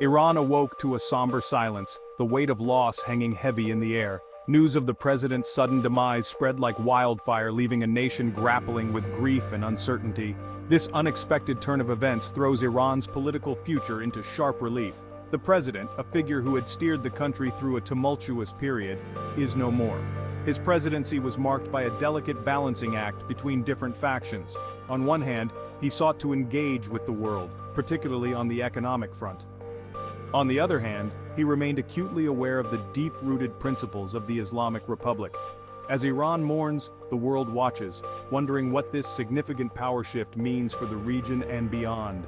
Iran awoke to a somber silence, the weight of loss hanging heavy in the air. News of the president's sudden demise spread like wildfire, leaving a nation grappling with grief and uncertainty. This unexpected turn of events throws Iran's political future into sharp relief. The president, a figure who had steered the country through a tumultuous period, is no more. His presidency was marked by a delicate balancing act between different factions. On one hand, he sought to engage with the world, particularly on the economic front. On the other hand, he remained acutely aware of the deep-rooted principles of the Islamic Republic. As Iran mourns, the world watches, wondering what this significant power shift means for the region and beyond.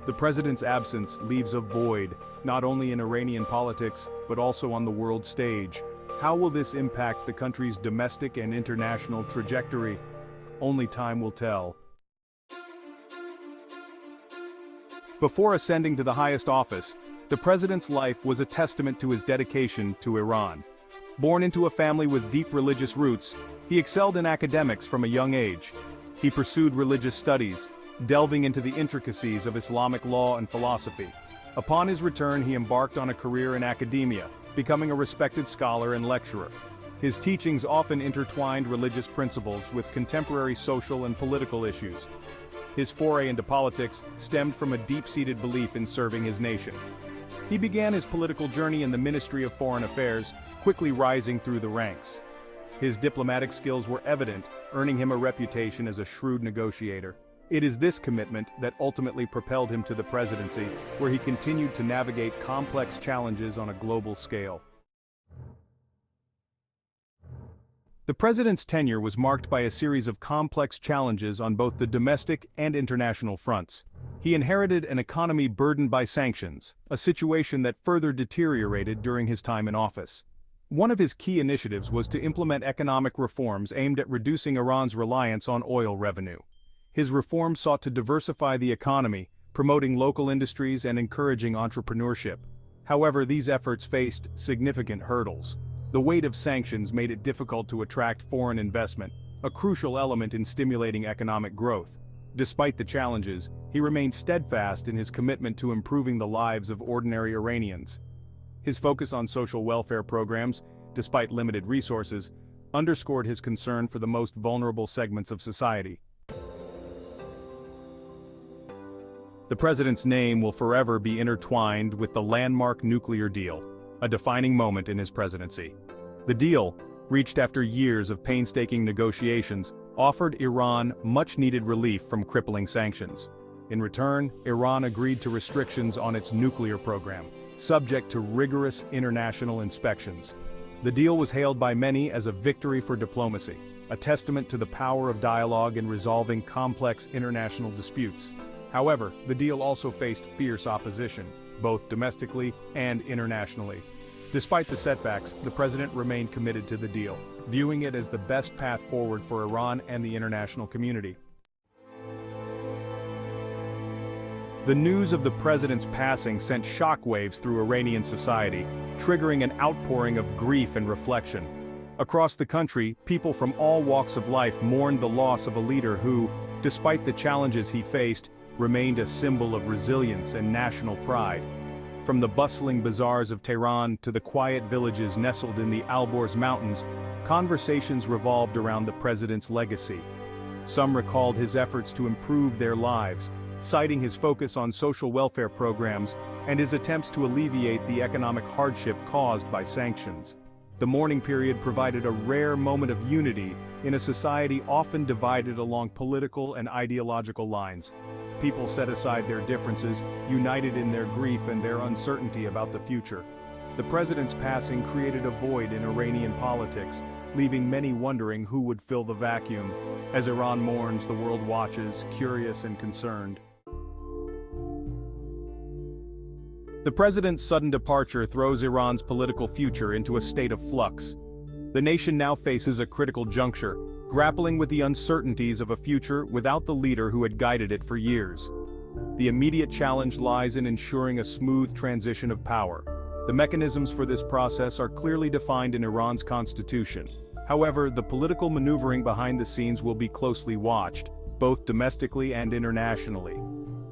The president's absence leaves a void, not only in Iranian politics, but also on the world stage. How will this impact the country's domestic and international trajectory? Only time will tell. Before ascending to the highest office, the president's life was a testament to his dedication to Iran. Born into a family with deep religious roots, he excelled in academics from a young age. He pursued religious studies, delving into the intricacies of Islamic law and philosophy. Upon his return, he embarked on a career in academia, becoming a respected scholar and lecturer. His teachings often intertwined religious principles with contemporary social and political issues. His foray into politics stemmed from a deep-seated belief in serving his nation. He began his political journey in the Ministry of Foreign Affairs, quickly rising through the ranks. His diplomatic skills were evident, earning him a reputation as a shrewd negotiator. It is this commitment that ultimately propelled him to the presidency, where he continued to navigate complex challenges on a global scale. The president's tenure was marked by a series of complex challenges on both the domestic and international fronts. He inherited an economy burdened by sanctions, a situation that further deteriorated during his time in office. One of his key initiatives was to implement economic reforms aimed at reducing Iran's reliance on oil revenue. His reforms sought to diversify the economy, promoting local industries and encouraging entrepreneurship. However, these efforts faced significant hurdles. The weight of sanctions made it difficult to attract foreign investment, a crucial element in stimulating economic growth. Despite the challenges, he remained steadfast in his commitment to improving the lives of ordinary Iranians. His focus on social welfare programs, despite limited resources, underscored his concern for the most vulnerable segments of society. The president's name will forever be intertwined with the landmark nuclear deal, a defining moment in his presidency. The deal, reached after years of painstaking negotiations, offered Iran much-needed relief from crippling sanctions. In return, Iran agreed to restrictions on its nuclear program, subject to rigorous international inspections. The deal was hailed by many as a victory for diplomacy, a testament to the power of dialogue in resolving complex international disputes. However, the deal also faced fierce opposition, both domestically and internationally. Despite the setbacks, the president remained committed to the deal, viewing it as the best path forward for Iran and the international community. The news of the president's passing sent shockwaves through Iranian society, triggering an outpouring of grief and reflection. Across the country, people from all walks of life mourned the loss of a leader who, despite the challenges he faced, remained a symbol of resilience and national pride. From the bustling bazaars of Tehran to the quiet villages nestled in the Alborz Mountains, conversations revolved around the president's legacy. Some recalled his efforts to improve their lives, citing his focus on social welfare programs and his attempts to alleviate the economic hardship caused by sanctions. The mourning period provided a rare moment of unity in a society often divided along political and ideological lines. People set aside their differences, united in their grief and their uncertainty about the future. The president's passing created a void in Iranian politics, leaving many wondering who would fill the vacuum. As Iran mourns, the world watches, curious and concerned. The president's sudden departure throws Iran's political future into a state of flux. The nation now faces a critical juncture, grappling with the uncertainties of a future without the leader who had guided it for years. The immediate challenge lies in ensuring a smooth transition of power. The mechanisms for this process are clearly defined in Iran's constitution. However, the political maneuvering behind the scenes will be closely watched, both domestically and internationally.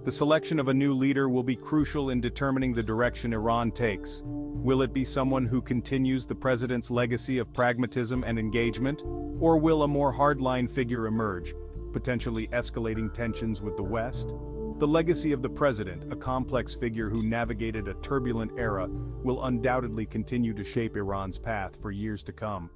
The selection of a new leader will be crucial in determining the direction Iran takes. Will it be someone who continues the president's legacy of pragmatism and engagement, or will a more hardline figure emerge, potentially escalating tensions with the West? The legacy of the president, a complex figure who navigated a turbulent era, will undoubtedly continue to shape Iran's path for years to come.